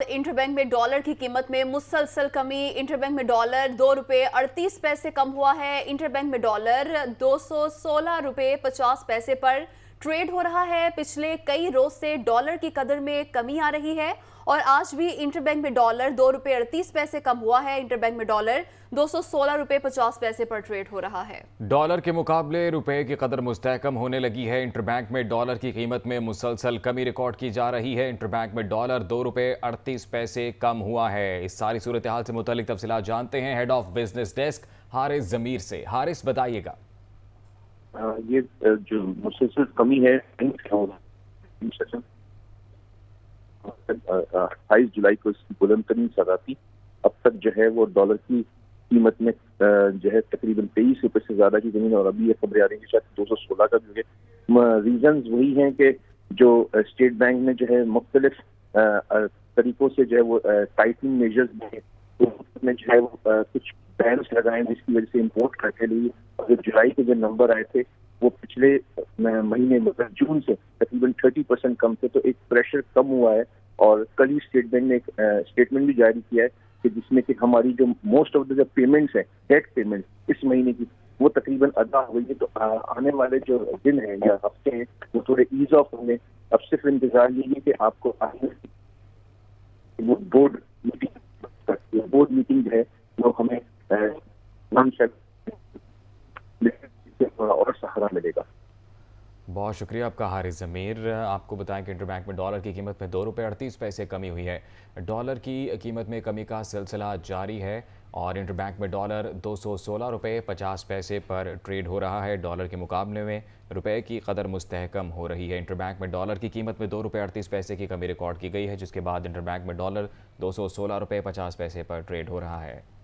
Interbank में dollar की कीमत में मुसलसल कमी। इंटरबैंक में डॉलर 2 रुपये 38 पैसे कम हुआ है। इंटरबैंक में डॉलर 216 रुपये 50 पैसे पर ट्रेड हो रहा है। पिछले कई रोज से डॉलर की कदर में कमी आ रही है और आज भी इंटरबैंक में डॉलर 2 रुपये 38 पैसे कम हुआ है। इंटरबैंक में डॉलर 216 रुपये 50 पैसे पर ट्रेड हो रहा है। डॉलर के मुकाबले रुपए की कदर मुस्तहकम होने लगी है। इंटरबैंक में डॉलर की कीमत में मुसलसल कमी रिकॉर्ड की जा रही है। इंटरबैंक में डॉलर 2 रुपये 38 पैसे कम हुआ है। इस सारी सूरत हाल से मुतालिक तफसीलात जानते हैं head of business desk Haris Zameer से। हारिस, बताइएगा। ये जो मुसलसल कमी है 28 जुलाई को इसकी बुलंदतरीन सजा थी। अब तक जो है वो डॉलर की कीमत में जो है तकरीबन 23 रुपए से ज्यादा की जमीन, और अभी ये खबरें आ रही है कि शायद 216 का भी है। रीजन वही हैं कि जो स्टेट बैंक ने जो है मुख्तलिफ तरीकों से जो है वो टाइटनिंग मेजर्स लिए, तो उसमें जो है वो कुछ बैन्स लगाए जिसकी वजह से इम्पोर्ट करके लिए। और जुलाई के जो नंबर आए थे वो पिछले महीने मतलब जून से तकरीबन 30% कम थे, तो एक प्रेशर कम हुआ है। और कल ही स्टेट बैंक ने एक स्टेटमेंट भी जारी किया है कि जिसमें कि हमारी जो मोस्ट ऑफ द जो पेमेंट्स है, डेट पेमेंट इस महीने की, वो तकरीबन अदा हो गई है। तो आने वाले जो दिन हैं या हफ्ते हैं वो थोड़े ईज ऑफ होंगे। अब सिर्फ इंतजार यही है कि आपको बोर्ड मीटिंग जो है वो हमें थोड़ा और सहारा मिलेगा। बहुत शुक्रिया आपका हारिस जमीर। आपको बताएं कि इंटरबैंक में डॉलर की कीमत में 2 रुपये 38 पैसे कमी हुई है। डॉलर की कीमत में कमी का सिलसिला जारी है और इंटरबैंक में डॉलर 216 रुपये 50 पैसे पर ट्रेड हो रहा है। डॉलर के मुकाबले में रुपए की कदर मुस्तहकम हो रही है। इंटरबैंक में डॉलर की कीमत में 2 रुपये 38 पैसे की कमी रिकॉर्ड की गई है, जिसके बाद इंटरबैंक में डॉलर 216 रुपये 50 पैसे पर ट्रेड हो रहा है।